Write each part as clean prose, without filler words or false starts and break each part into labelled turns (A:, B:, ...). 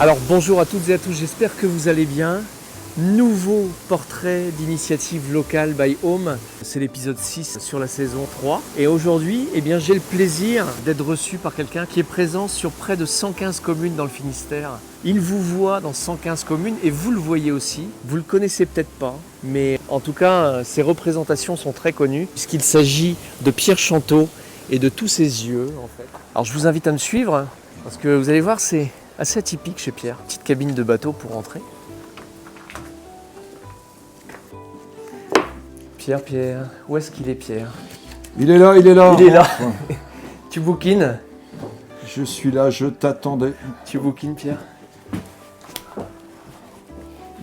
A: Alors bonjour à toutes et à tous, j'espère que vous allez bien. Nouveau portrait d'initiative locale by Home. C'est l'épisode 6 sur la saison 3. Et aujourd'hui, j'ai le plaisir d'être reçu par quelqu'un qui est présent sur près de 115 communes dans le Finistère. Il vous voit dans 115 communes et vous le voyez aussi. Vous le connaissez peut-être pas, mais en tout cas, ses représentations sont très connues puisqu'il s'agit de Pierre Chanteau et de tous ses yeux en fait. Alors je vous invite à me suivre parce que vous allez voir, c'est assez atypique chez Pierre. Petite cabine de bateau pour rentrer. Pierre, où est-ce qu'il est Pierre?
B: Il est là.
A: Il est là. Tu bouquines?
B: Je suis là, je t'attendais.
A: Tu bouquines Pierre?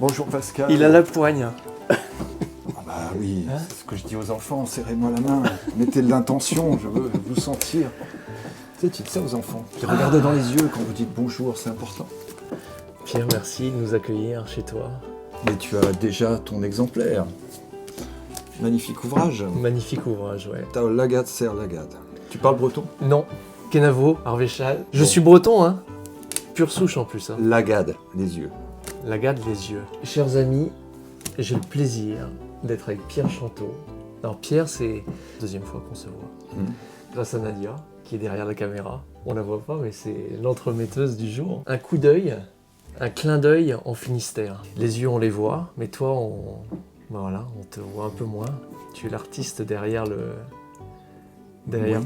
B: Bonjour Pascal.
A: Il a la poigne.
B: Ah bah oui, c'est ce que je dis aux enfants, serrez-moi la main, mettez de l'intention, je veux vous sentir. Tu sais, tu dis ça aux enfants, puis regardez dans les yeux quand vous dites bonjour, c'est important.
A: Pierre, merci de nous accueillir chez toi.
B: Mais tu as déjà ton exemplaire. Magnifique ouvrage.
A: Magnifique ouvrage, ouais.
B: T'as Lagade, serre Lagade. Tu parles breton?
A: Non, Kenavo, Arvéchal. Je suis breton, hein. Pure souche en plus. Hein.
B: Lagade, les yeux.
A: Lagade, les yeux. Chers amis, j'ai le plaisir d'être avec Pierre Chanteau. Alors Pierre, c'est la deuxième fois qu'on se voit. Grâce à Nadia, qui est derrière la caméra. On la voit pas, mais c'est l'entremetteuse du jour. Un coup d'œil, un clin d'œil en Finistère. Les yeux, on les voit, mais toi, voilà, on te voit un peu moins. Tu es l'artiste derrière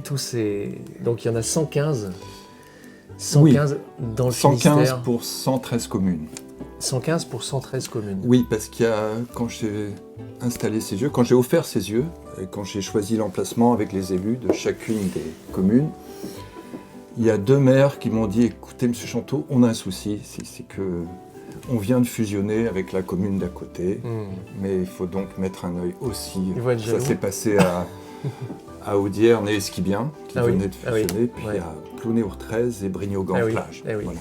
A: tous ces... Donc il y en a 115. 115 dans le
B: 115
A: Finistère.
B: pour 113 communes.
A: 115 pour 113 communes.
B: Oui, parce qu'il y a, quand j'ai installé ces yeux, quand j'ai offert ces yeux, et quand j'ai choisi l'emplacement avec les élus de chacune des communes, il y a 2 maires qui m'ont dit, écoutez Monsieur Chanteau, on a un souci, c'est que on vient de fusionner avec la commune d'à côté, mais il faut donc mettre un œil aussi. Ça s'est passé à Audierne et Esquibien, qui venaient de fusionner, puis à Plounéour-13 et Brignogan-Plage. Voilà.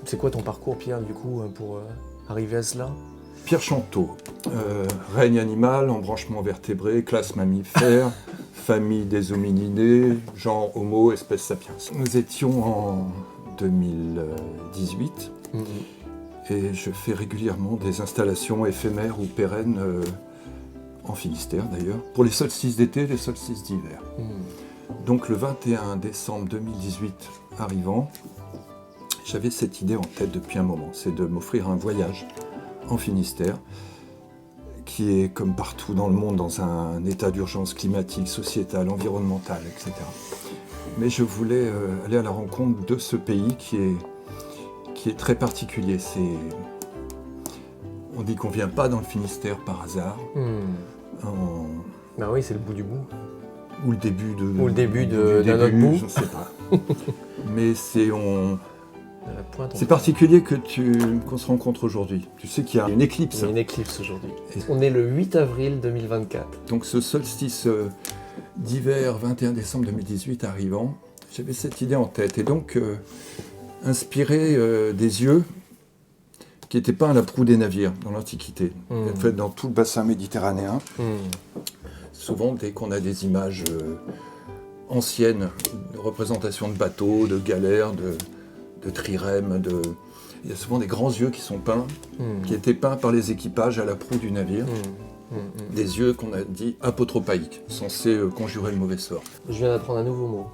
A: C'est quoi ton parcours, Pierre, du coup, pour arriver à cela?
B: Pierre Chanteau, règne animal, embranchement vertébré, classe mammifère, famille des hominidés, genre Homo, espèce sapiens. Nous étions en 2018. Et je fais régulièrement des installations éphémères ou pérennes en Finistère d'ailleurs, pour les solstices d'été et les solstices d'hiver. Donc le 21 décembre 2018 arrivant, j'avais cette idée en tête depuis un moment, c'est de m'offrir un voyage en Finistère, qui est comme partout dans le monde dans un état d'urgence climatique, sociétale, environnementale, etc. Mais je voulais aller à la rencontre de ce pays qui est très particulier. On dit qu'on ne vient pas dans le Finistère par hasard.
A: Bah oui, c'est le bout du bout.
B: Ou le début de...
A: Ou le début d'un autre bout.
B: Je ne sais pas. Mais c'est particulier qu'on se rencontre aujourd'hui. Tu sais qu'il y a une éclipse.
A: Il y a une éclipse aujourd'hui. On est le 8 avril 2024.
B: Donc ce solstice d'hiver 21 décembre 2018 arrivant, j'avais cette idée en tête. Et donc... inspiré des yeux qui n'étaient pas à la proue des navires dans l'Antiquité. En fait, dans tout le bassin méditerranéen, souvent, dès qu'on a des images anciennes, de représentations de bateaux, de galères, de trirèmes, il y a souvent des grands yeux qui sont peints, qui étaient peints par les équipages à la proue du navire. Des yeux qu'on a dit apotropaïques, censés conjurer le mauvais sort.
A: Je viens d'apprendre un nouveau mot.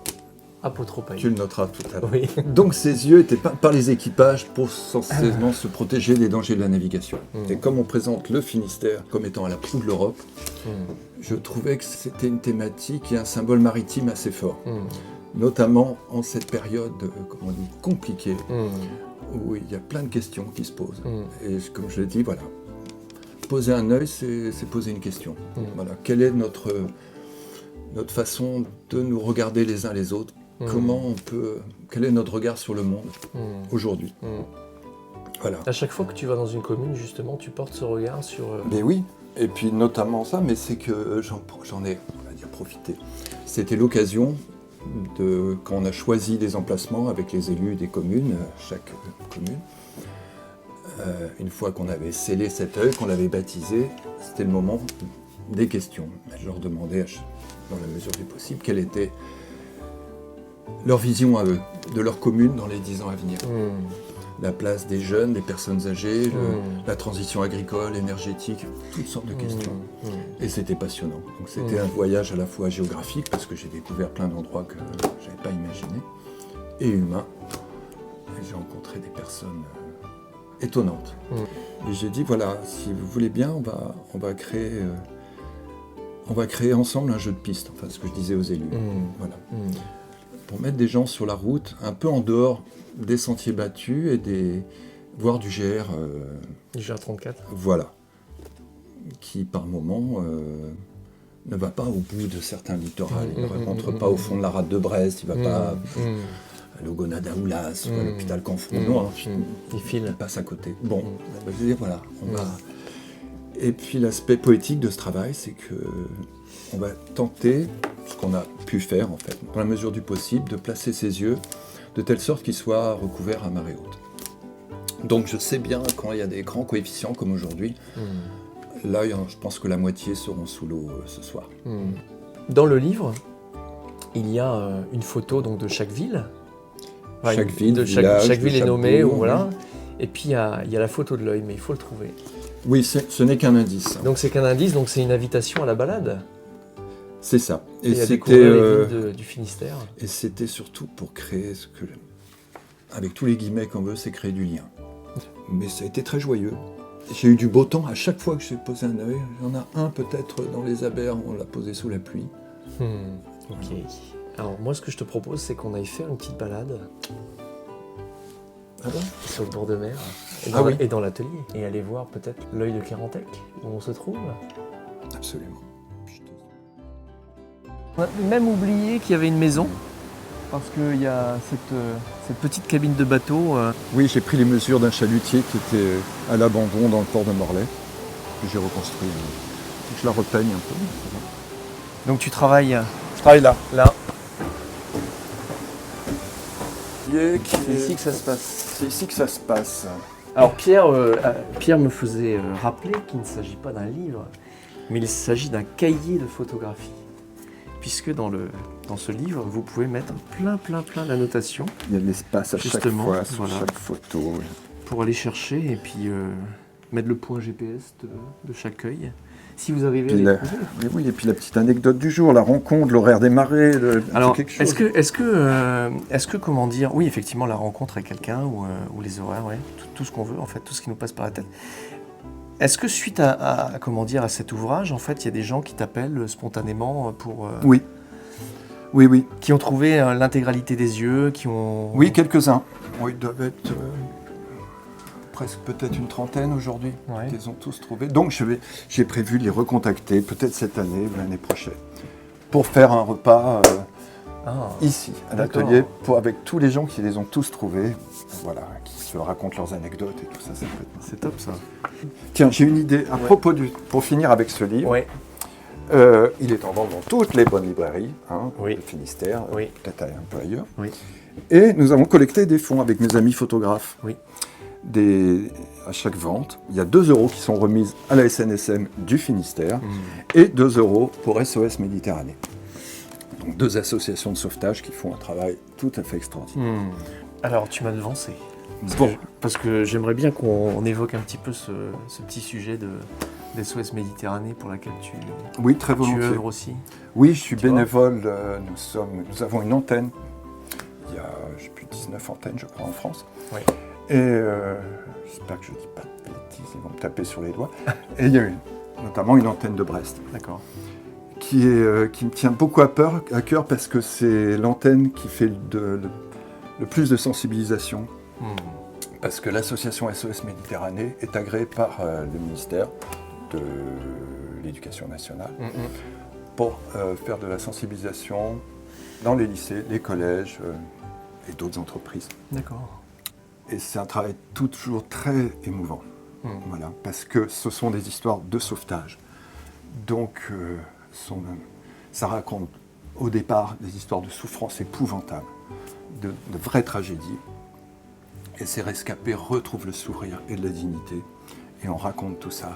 A: Apotropaïque.
B: Tu le noteras tout à l'heure.
A: Oui.
B: Donc ces yeux étaient peints par les équipages pour censément se protéger des dangers de la navigation. Et comme on présente le Finistère comme étant à la proue de l'Europe, je trouvais que c'était une thématique et un symbole maritime assez fort. Notamment en cette période, comment on dit, compliquée, où il y a plein de questions qui se posent. Et comme je l'ai dit, voilà, poser un œil, c'est poser une question. Voilà, quelle est notre façon de nous regarder les uns les autres? Quel est notre regard sur le monde aujourd'hui? Voilà.
A: À chaque fois que tu vas dans une commune, justement, tu portes ce regard sur...
B: Mais oui, et puis notamment ça, mais c'est que j'en ai, on va dire, profité. C'était l'occasion quand on a choisi des emplacements avec les élus des communes, chaque commune. Une fois qu'on avait scellé cet œil, qu'on l'avait baptisé, c'était le moment des questions. Je leur demandais, dans la mesure du possible, quelle était leur vision à eux, de leur commune dans les 10 ans à venir. la place des jeunes, des personnes âgées, la transition agricole, énergétique, toutes sortes de questions. Et c'était passionnant. Donc c'était un voyage à la fois géographique, parce que j'ai découvert plein d'endroits que je n'avais pas imaginés, et humain. Et j'ai rencontré des personnes étonnantes. Et j'ai dit, voilà, si vous voulez bien, on va créer ensemble un jeu de piste, enfin ce que je disais aux élus. Voilà. Pour mettre des gens sur la route, un peu en dehors des sentiers battus et voire du GR.
A: Du GR34.
B: Voilà. Qui par moment ne va pas au bout de certains littoraux. Il ne rentre pas au fond de la rade de Brest, il ne va pas à l'Ogonadaoulas ou à l'hôpital Canfron. Non,
A: il file.
B: Il passe à côté. Bon, je veux dire, voilà. Et puis l'aspect poétique de ce travail, c'est que on va tenter, ce qu'on a pu faire en fait, dans la mesure du possible, de placer ses yeux de telle sorte qu'ils soient recouverts à marée haute. Donc je sais bien, quand il y a des grands coefficients comme aujourd'hui, là je pense que la moitié seront sous l'eau ce soir.
A: Dans le livre, il y a une photo donc, de chaque ville. Enfin,
B: chaque ville,
A: chaque ville est nommée,
B: bourg,
A: voilà. Et puis il y a la photo de l'œil, mais il faut le trouver.
B: Oui, ce n'est qu'un indice.
A: Donc c'est qu'un indice, donc c'est une invitation à la balade.
B: C'est ça.
A: Et à découvrir les villes du Finistère.
B: Et c'était surtout pour créer ce que, avec tous les guillemets qu'on veut, c'est créer du lien. Mais ça a été très joyeux. J'ai eu du beau temps à chaque fois que j'ai posé un œil. Il y en a un peut-être dans les Abers, on l'a posé sous la pluie.
A: Ok. Alors moi ce que je te propose c'est qu'on aille faire une petite balade.
B: Ah bon ?
A: Sur le bord de mer. Et dans l'atelier. Et aller voir peut-être l'œil de Kerentec, où on se trouve.
B: Absolument.
A: On a même oublié qu'il y avait une maison. Parce qu'il y a cette petite cabine de bateau.
B: Oui, j'ai pris les mesures d'un chalutier qui était à l'abandon dans le port de Morlaix. Que j'ai reconstruit. Je la repeigne un peu.
A: Donc tu travailles.
B: Je travaille là.
A: Là.
B: C'est
A: ici que ça se passe.
B: C'est ici que ça se passe.
A: Alors Pierre me faisait rappeler qu'il ne s'agit pas d'un livre, mais il s'agit d'un cahier de photographie. Puisque dans ce livre, vous pouvez mettre plein d'annotations.
B: Il y a de l'espace à chaque fois, sur chaque photo. Oui.
A: Pour aller chercher et puis mettre le point GPS de chaque œil. Si vous arrivez à les trouver.
B: Mais oui, et puis la petite anecdote du jour, la rencontre, l'horaire des marées,
A: alors,
B: quelque chose.
A: Est-ce que comment dire, oui effectivement la rencontre avec quelqu'un ou les horaires, ouais, tout ce qu'on veut en fait, tout ce qui nous passe par la tête. Est-ce que suite à comment dire à cet ouvrage, en fait, il y a des gens qui t'appellent spontanément pour
B: Oui.
A: Qui ont trouvé l'intégralité des yeux, qui ont.
B: Oui, quelques-uns. Oui, ils doivent être presque peut-être une trentaine aujourd'hui.
A: Ouais.
B: Ils ont tous trouvé. Donc j'ai prévu de les recontacter, peut-être cette année ou l'année prochaine, pour faire un repas ici, à l'atelier, avec tous les gens qui les ont tous trouvés, voilà, qui se racontent leurs anecdotes et tout ça.
A: C'est top ça.
B: Tiens, j'ai une idée à propos pour finir avec ce livre.
A: Ouais.
B: Il est en vente dans toutes les bonnes librairies,
A: oui.
B: le Finistère,
A: oui.
B: peut-être un peu ailleurs.
A: Oui.
B: Et nous avons collecté des fonds avec mes amis photographes.
A: Oui.
B: À chaque vente, il y a 2 € qui sont remises à la SNSM du Finistère et 2 € pour SOS Méditerranée. Donc 2 associations de sauvetage qui font un travail tout à fait extraordinaire.
A: Alors tu m'as devancé.
B: Bon.
A: Parce que j'aimerais bien qu'on évoque un petit peu ce petit sujet des SOS Méditerranée pour laquelle tu œuvres aussi.
B: Oui, je suis bénévole. Nous avons une antenne. Il y a plus de 19 antennes, je crois, en France.
A: Oui.
B: Et j'espère que je ne dis pas de bêtises, ils vont me taper sur les doigts. Et il y a notamment une antenne de Brest.
A: D'accord.
B: Qui me tient beaucoup à cœur parce que c'est l'antenne qui fait le plus de sensibilisation. Parce que l'association SOS Méditerranée est agréée par le ministère de l'Éducation nationale pour faire de la sensibilisation dans les lycées, les collèges et d'autres entreprises.
A: D'accord.
B: Et c'est un travail toujours très émouvant, voilà, parce que ce sont des histoires de sauvetage. Donc, ça raconte au départ des histoires de souffrance épouvantable, de vraies tragédies. Et ces rescapés retrouvent le sourire et de la dignité. Et on raconte tout ça.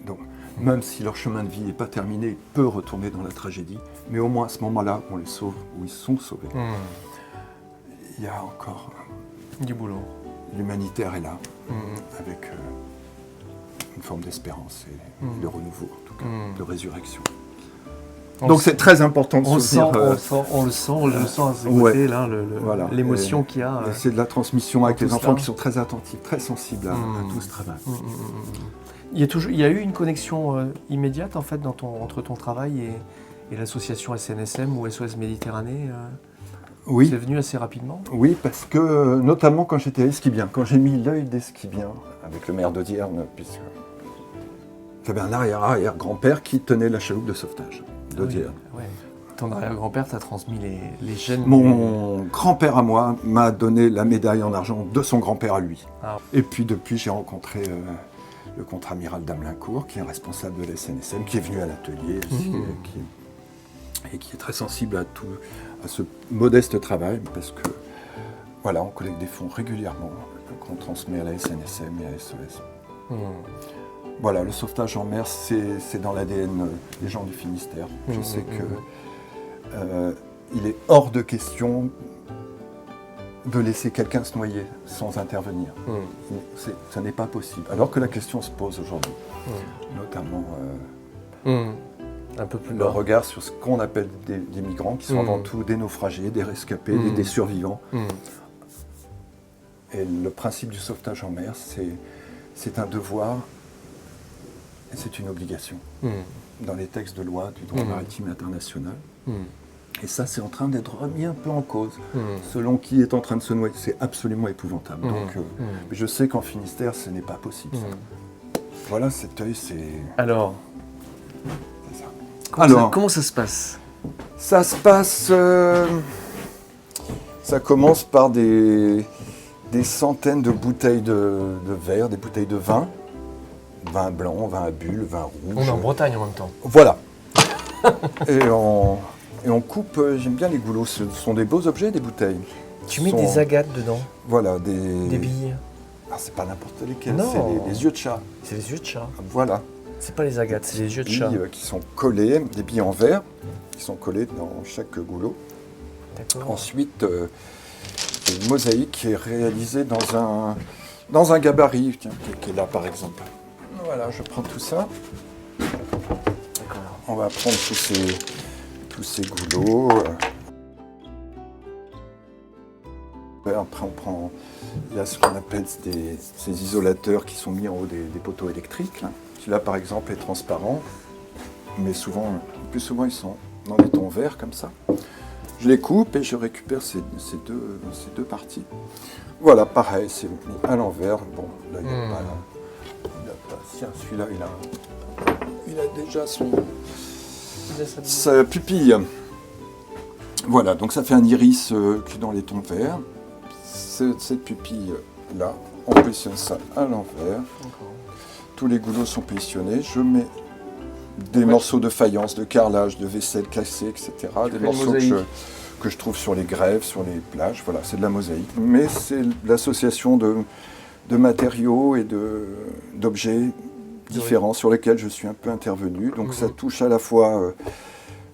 B: Donc, même si leur chemin de vie n'est pas terminé, ils peuvent retourner dans la tragédie. Mais au moins à ce moment-là, on les sauve, ou ils sont sauvés. Il y a encore
A: Du boulot.
B: L'humanitaire est là, avec une forme d'espérance et de renouveau, en tout cas, de résurrection. Donc c'est très important de soutenir...
A: On le sent à ce côté, là,
B: voilà.
A: l'émotion qu'il y a.
B: C'est de la transmission avec les enfants
A: cela.
B: qui sont très attentifs, très sensibles à tout ce travail.
A: Il y a eu une connexion immédiate en fait entre ton travail et l'association SNSM ou SOS Méditerranée.
B: Oui.
A: C'est venu assez rapidement.
B: Oui, parce que notamment quand j'étais à Esquibien, quand j'ai mis l'œil d'Esquibien avec le maire d'Audierne, puisque j'avais un arrière-grand-père qui tenait la chaloupe de sauvetage d'Audierne.
A: Oui. Ton arrière-grand-père t'a transmis les gènes.
B: Mon grand-père à moi m'a donné la médaille en argent de son grand-père à lui.
A: Ah.
B: Et puis depuis, j'ai rencontré le contre-amiral d'Amelincourt, qui est responsable de la SNSM, qui est venu à l'atelier et qui est très sensible à ce modeste travail, parce que voilà, on collecte des fonds régulièrement qu'on transmet à la SNSM et à SOS. Voilà, le sauvetage en mer, c'est dans l'ADN des gens du Finistère. Je sais que il est hors de question de laisser quelqu'un se noyer sans intervenir. Ça n'est pas possible. Alors que la question se pose aujourd'hui, notamment
A: un peu plus
B: le
A: bas.
B: regard sur ce qu'on appelle des migrants, qui sont avant tout des naufragés, des rescapés, des survivants. Et le principe du sauvetage en mer, c'est un devoir et c'est une obligation dans les textes de loi du droit maritime international. Et ça, c'est en train d'être remis un peu en cause. Selon qui est en train de se noyer, c'est absolument épouvantable. Donc, mais je sais qu'en Finistère, ce n'est pas possible. Ça. Voilà, cet œil, c'est...
A: Alors,
B: c'est ça.
A: Comment ça se passe?
B: Ça se passe... ça commence par des centaines de bouteilles de verre, des bouteilles de vin. Vin blanc, vin à bulles, vin rouge.
A: On est en Bretagne en même temps.
B: Voilà. Et on coupe, j'aime bien les goulots, ce sont des beaux objets, des bouteilles.
A: Tu mets des agates dedans,
B: Voilà,
A: des billes.
B: Ah, c'est pas n'importe lesquels,
A: Non.
B: c'est des yeux de chat.
A: C'est les yeux de chat.
B: Voilà.
A: C'est pas les agates, c'est les yeux de
B: Des
A: chat.
B: billes qui sont collées, des billes en verre, qui sont collées dans chaque goulot.
A: D'accord.
B: Ensuite, une mosaïque qui est réalisée dans un gabarit, tiens, qui est là par exemple. Voilà, je prends tout ça.
A: D'accord.
B: On va prendre tous ces goulots. Après, il y a ce qu'on appelle ces isolateurs qui sont mis en haut des poteaux électriques. Là. Celui-là, par exemple, est transparent, mais le plus souvent, ils sont dans des tons verts comme ça. Je les coupe et je récupère ces deux parties. Voilà, pareil, c'est mis à l'envers. Bon, là, il n'y a pas... Tiens, celui-là, il a déjà sa pupille. Voilà, donc ça fait un iris qui est dans les tons verts. Cette pupille-là, on positionne ça à l'envers. Tous les goulots sont positionnés. Je mets des morceaux de faïence, de carrelage, de vaisselle cassée, etc. Des morceaux que je trouve sur les grèves, sur les plages. Voilà, c'est de la mosaïque. Mais c'est l'association de matériaux et d'objets différents sur lesquels je suis un peu intervenu. Donc ça touche à la fois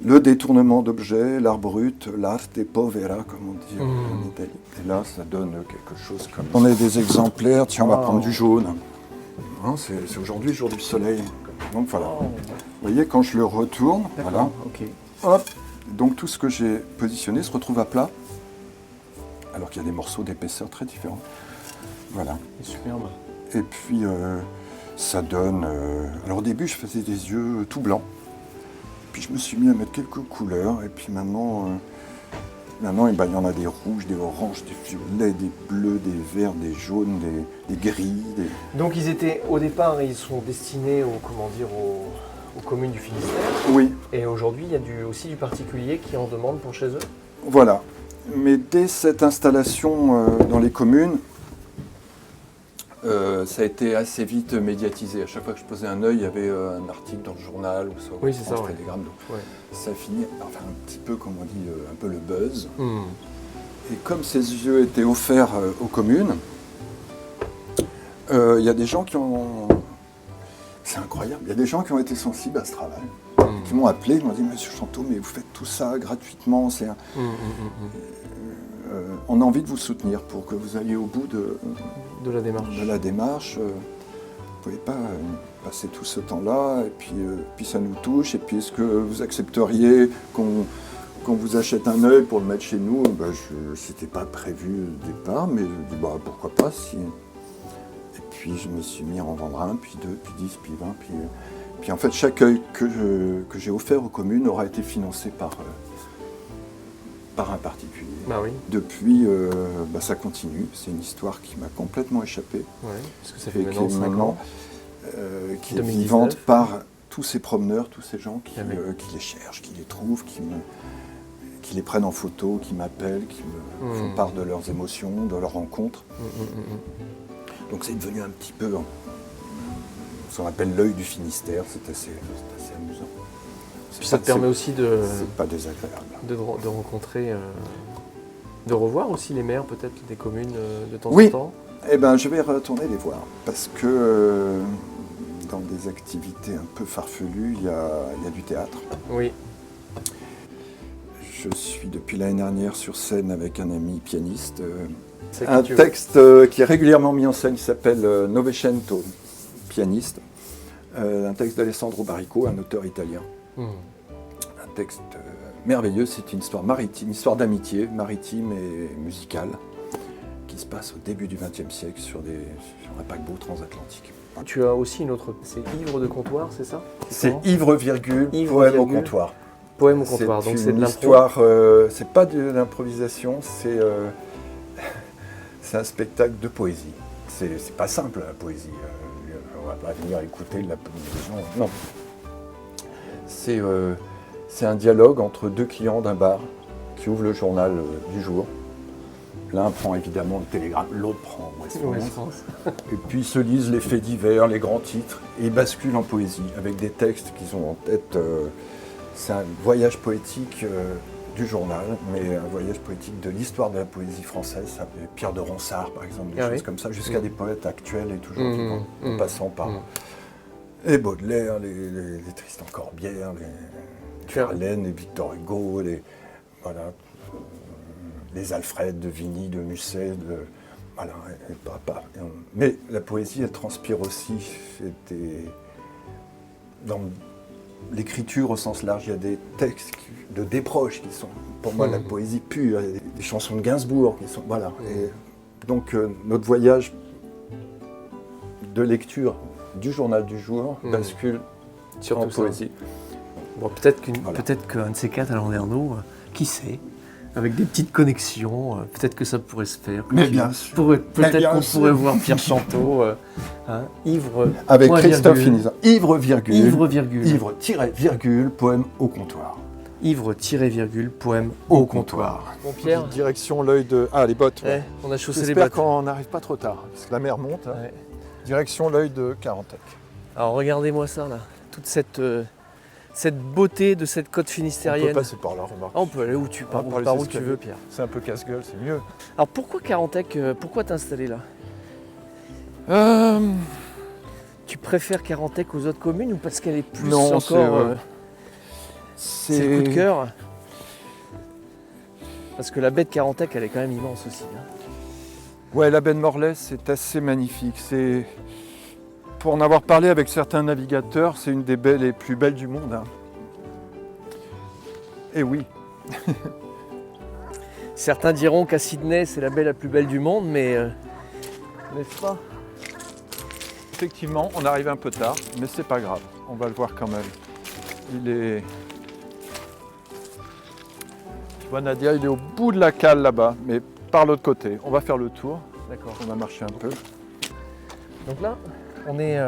B: le détournement d'objets, l'art brut, l'arte povera, comme on dit en Italie. Et là, ça donne quelque chose comme... On a des exemplaires, tiens, on va prendre du jaune. Hein, c'est aujourd'hui le jour du soleil. Donc voilà. Vous voyez, quand je le retourne, voilà.
A: Okay.
B: Hop. Donc tout ce que j'ai positionné se retrouve à plat, alors qu'il y a des morceaux d'épaisseur très différents. Voilà.
A: C'est superbe.
B: Et puis ça donne... Alors au début, je faisais des yeux tout blancs. Puis je me suis mis à mettre quelques couleurs. Et puis maintenant eh ben, il y en a des rouges, des oranges, des violets, des bleus, des verts, des jaunes, des gris.
A: Donc ils étaient, au départ, ils sont destinés aux communes du Finistère.
B: Oui.
A: Et aujourd'hui, il y a aussi du particulier qui en demande pour chez eux.
B: Voilà. Mais dès cette installation dans les communes, ça a été assez vite médiatisé. À chaque fois que je posais un œil, il y avait un article dans le journal ou sur France Télégramme. Donc ça finit par faire un petit peu, comme on dit, un peu le buzz. Et comme ces yeux étaient offerts aux communes, il y a des gens qui ont... C'est incroyable, il y a des gens qui ont été sensibles à ce travail. Qui m'ont appelé, ils m'ont dit « Monsieur Chanteau, mais vous faites tout ça gratuitement, c'est un... on a envie de vous soutenir pour que vous alliez au bout
A: De la démarche.
B: de la démarche. Vous ne pouvez pas passer tout ce temps-là, et puis ça nous touche. Et puis est-ce que vous accepteriez qu'on vous achète un œil pour le mettre chez nous? C'était pas prévu au départ, mais je dis pourquoi pas si. Et puis je me suis mis à en vendre un, puis 2, puis 10, puis 20, puis en fait chaque œil que j'ai offert aux communes aura été financé par un particulier.
A: Bah oui.
B: Depuis, ça continue. C'est une histoire qui m'a complètement échappé.
A: Ouais, parce que ça fait
B: Et
A: maintenant 5 ans.
B: Qui est
A: 2019.
B: vivante par tous ces promeneurs, tous ces gens qui
A: Ah oui.
B: les cherchent, qui les trouvent, qui les prennent en photo, qui m'appellent, qui me font part de leurs émotions, de leurs rencontres. Donc c'est devenu un petit peu ce qu'on appelle l'œil du Finistère. C'est assez amusant.
A: Puis ça te permet aussi
B: C'est pas désagréable.
A: de rencontrer, de revoir aussi les maires peut-être des communes de temps
B: Oui.
A: en temps.
B: Eh ben, je vais retourner les voir parce que dans des activités un peu farfelues, il y a du théâtre.
A: Oui.
B: Je suis depuis l'année dernière sur scène avec un ami pianiste.
A: C'est qui
B: Un
A: tu veux.
B: texte qui est régulièrement mis en scène, qui s'appelle Novecento, pianiste. Un texte d'Alessandro Baricco, un auteur italien. Un texte merveilleux, c'est une histoire maritime, une histoire d'amitié maritime et musicale, qui se passe au début du XXe siècle sur un paquebot transatlantique.
A: Tu as aussi une autre, c'est Ivre de comptoir, c'est ça?
B: C'est
A: comment
B: Ivre virgule,
A: Ivre
B: poème au
A: virgule.
B: comptoir.
A: Poème au comptoir, donc c'est de
B: une
A: l'impro.
B: histoire, c'est pas de l'improvisation, c'est un spectacle de poésie. C'est pas simple la poésie. On va pas venir écouter de la poésie. Non. C'est un dialogue entre deux clients d'un bar qui ouvrent le journal du jour. L'un prend évidemment le télégramme, l'autre prend Ouest France. Et puis ils se lisent les faits divers, les grands titres, et ils basculent en poésie avec des textes qu'ils ont en tête. C'est un voyage poétique du journal, mais un voyage poétique de l'histoire de la poésie française. Ça fait Pierre de Ronsard, par exemple, des choses comme ça, jusqu'à des poètes actuels et toujours vivants, en passant par les Baudelaire, les Tristan Corbière, les Verlaine, les Victor Hugo, les Alfred de Vigny, de Musset, mais la poésie, elle transpire aussi. Dans l'écriture au sens large, il y a des textes de Desproges qui sont, pour moi, la poésie pure. Il y a des chansons de Gainsbourg qui sont, Et donc, notre voyage de lecture du journal du jour bascule
A: sur
B: en
A: tout ça.
B: poésie.
A: Bon, peut-être qu'un de ces quatre à Landerneau, qui sait, avec des petites connexions, peut-être que ça pourrait se faire.
B: Mais bien sûr.
A: Peut-être qu'on pourrait voir Pierre Chanteau, Ivre.
B: Avec
A: point,
B: Christophe
A: virgule.
B: Finizan. Ivre virgule.
A: Ivre-virgule.
B: Poème au comptoir.
A: Ivre-virgule, poème au comptoir. Bon Pierre,
B: Direction l'œil de... Ah, les bottes. ouais.
A: on a chaussé les
B: J'espère
A: bottes.
B: qu'on n'arrive pas trop tard, parce que la mer monte. Hein.
A: Ouais.
B: Direction l'œil de Carantec.
A: Alors regardez-moi ça là, toute cette beauté de cette côte
B: On
A: finistérienne.
B: peut passer par là, remarque.
A: Ah, on peut aller où tu, par où tu veux, Pierre.
B: C'est un peu casse-gueule, c'est mieux.
A: Alors pourquoi Carantec, pourquoi t'installer là? Tu préfères Carantec aux autres communes ou parce qu'elle est plus
B: Non,
A: encore... c'est le coup de cœur? Parce que la baie de Carantec, elle est quand même immense aussi. Hein.
B: Ouais, la baie de Morlaix, c'est assez magnifique. Pour en avoir parlé avec certains navigateurs, c'est une des baies les plus belles du monde. Hein. Et oui.
A: Certains diront qu'à Sydney, c'est la baie la plus belle du monde, mais n'est-ce pas?
B: Effectivement, on arrive un peu tard, mais c'est pas grave. On va le voir quand même. Il est... Tu vois Nadia, il est au bout de la cale là-bas, mais par l'autre côté. On va faire le tour.
A: D'accord.
B: On va marcher un peu.
A: Donc là, on est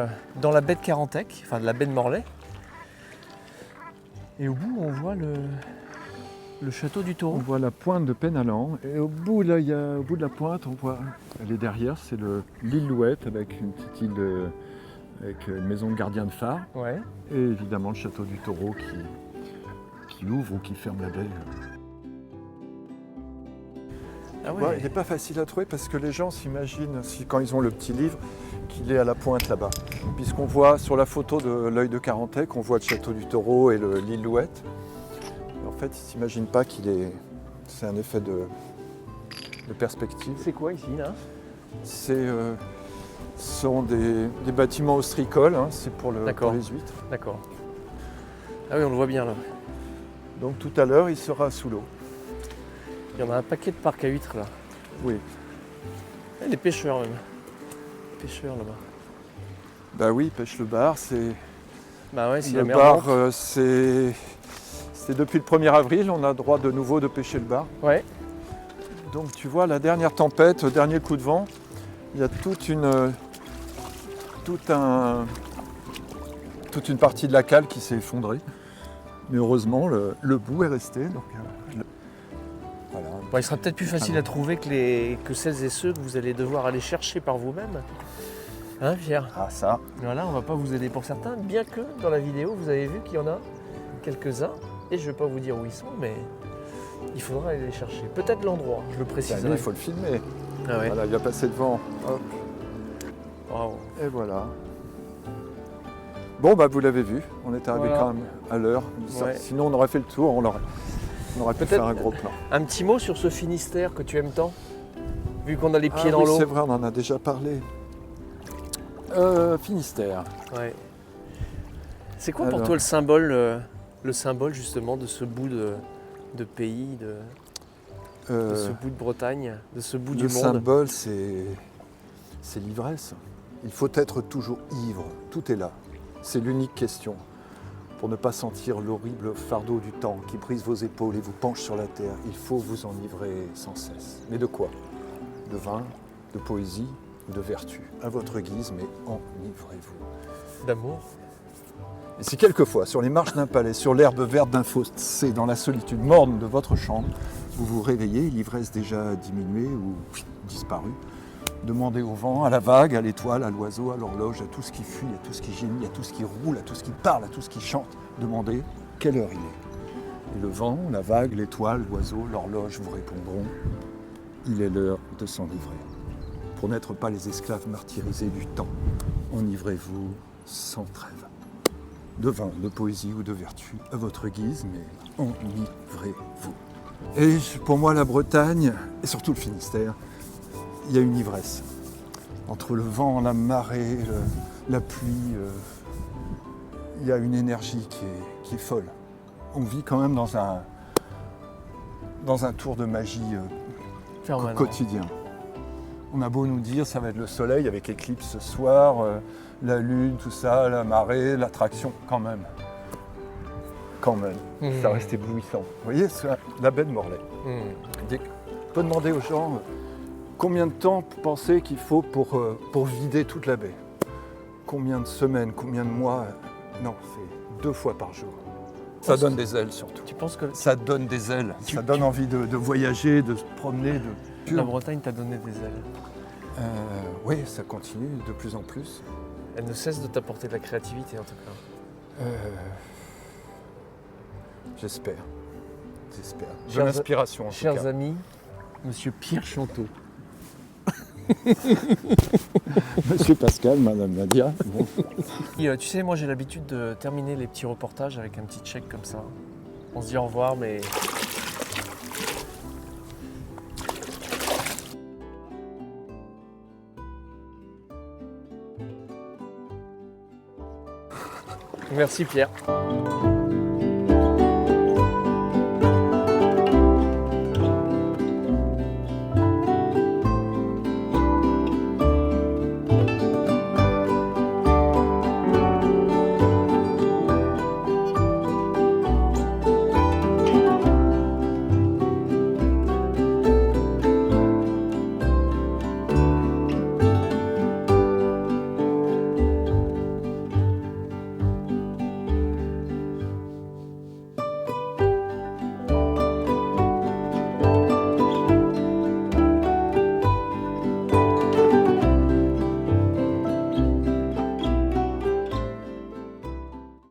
A: dans la baie de Carantec, enfin de la baie de Morlaix. Et au bout, on voit le château du
B: On
A: Taureau.
B: voit la pointe de Penallan. Et au bout, là, au bout de la pointe, on voit, elle est derrière, c'est l'île Louette avec une petite île, avec une maison de gardien de phare.
A: Ouais.
B: Et évidemment le château du Taureau qui ouvre ou qui ferme la baie.
A: Ah ouais.
B: Ouais, il n'est pas facile à trouver parce que les gens s'imaginent, quand ils ont le petit livre, qu'il est à la pointe là-bas. Puisqu'on voit sur la photo de l'œil de Carantec, on voit le château du Taureau et l'île Louette. En fait, ils ne s'imaginent pas c'est un effet de perspective.
A: C'est quoi ici là?
B: Ce sont des bâtiments ostricoles, hein, c'est pour les huîtres.
A: D'accord. Ah oui, on le voit bien là.
B: Donc tout à l'heure, il sera sous l'eau.
A: Il y en a un paquet de parcs à huîtres là.
B: Oui.
A: Et des pêcheurs même. Pêcheurs là-bas.
B: Bah oui, pêche le bar, c'est...
A: Bah ouais, si
B: Le
A: la mer
B: bar,
A: monte.
B: c'est depuis le 1er avril, on a droit de nouveau de pêcher le bar.
A: Ouais.
B: Donc tu vois, la dernière tempête, le dernier coup de vent, il y a toute une partie de la cale qui s'est effondrée. Mais heureusement, le bout est resté. Donc, voilà.
A: Bon, il sera peut-être plus facile à trouver que celles et ceux que vous allez devoir aller chercher par vous-même. Hein, Pierre?
B: Ah ça.
A: Voilà, on va pas vous aider pour certains, bien que dans la vidéo, vous avez vu qu'il y en a quelques-uns. Et je ne vais pas vous dire où ils sont, mais il faudra aller les chercher. Peut-être l'endroit, je le préciserai.
B: Il faut le filmer.
A: Ah ouais.
B: Voilà, il va passer devant. Hop.
A: Wow.
B: Et voilà. Bon, bah vous l'avez vu, on est arrivé
A: Voilà.
B: quand même à l'heure.
A: Ouais.
B: Sinon, on aurait fait le tour, on aurait pu
A: Peut-être
B: faire un gros plan.
A: Un petit mot sur ce Finistère que tu aimes tant, vu qu'on a les pieds dans
B: oui,
A: l'eau.
B: c'est vrai, on en a déjà parlé. Finistère.
A: Ouais. C'est quoi pour
B: Alors.
A: toi le symbole justement de ce bout de pays, de ce bout de Bretagne, de ce bout du
B: Le
A: monde?
B: symbole, c'est l'ivresse. Il faut être toujours ivre, tout est là. C'est l'unique question. Pour ne pas sentir l'horrible fardeau du temps qui brise vos épaules et vous penche sur la terre, il faut vous enivrer sans cesse. Mais de quoi? De vin, de poésie ou de vertu? À votre guise, mais enivrez-vous.
A: D'amour.
B: Et si quelquefois, sur les marches d'un palais, sur l'herbe verte d'un fossé, dans la solitude morne de votre chambre, vous vous réveillez, l'ivresse déjà diminuée ou disparue, demandez au vent, à la vague, à l'étoile, à l'oiseau, à l'horloge, à tout ce qui fuit, à tout ce qui gémit, à tout ce qui roule, à tout ce qui parle, à tout ce qui chante. Demandez quelle heure il est. Et le vent, la vague, l'étoile, l'oiseau, l'horloge vous répondront, il est l'heure de s'enivrer. Pour n'être pas les esclaves martyrisés du temps, enivrez-vous sans trêve. De vin, de poésie ou de vertu, à votre guise, mais enivrez-vous. Et pour moi, la Bretagne, et surtout le Finistère, il y a une ivresse. Entre le vent, la marée, la pluie, il y a une énergie qui est folle. On vit quand même dans un tour de magie
A: Permanent.
B: quotidien. On a beau nous dire ça va être le soleil avec l'éclipse ce soir, la lune, tout ça, la marée, l'attraction, quand même. Quand même, ça reste éblouissant. Vous voyez, c'est la baie de Morlaix. On peut demander aux gens combien de temps vous pensez qu'il faut pour vider toute la baie. Combien de semaines, combien de mois? Non, c'est 2 fois par jour. Ça donne des ailes surtout.
A: Tu penses que
B: Ça donne des ailes, ça donne envie de voyager, de se promener.
A: la Bretagne t'a donné des ailes?
B: Oui, ça continue de plus en plus.
A: Elle ne cesse de t'apporter de la créativité en tout cas.
B: J'espère. De
A: Chers-
B: l'inspiration en tout
A: Chers
B: cas.
A: amis, Monsieur Pierre Chanteau.
B: Monsieur Pascal, Madame Nadia. Bon.
A: Et, tu sais, moi j'ai l'habitude de terminer les petits reportages avec un petit check comme ça. On se dit au revoir, mais... Merci Pierre.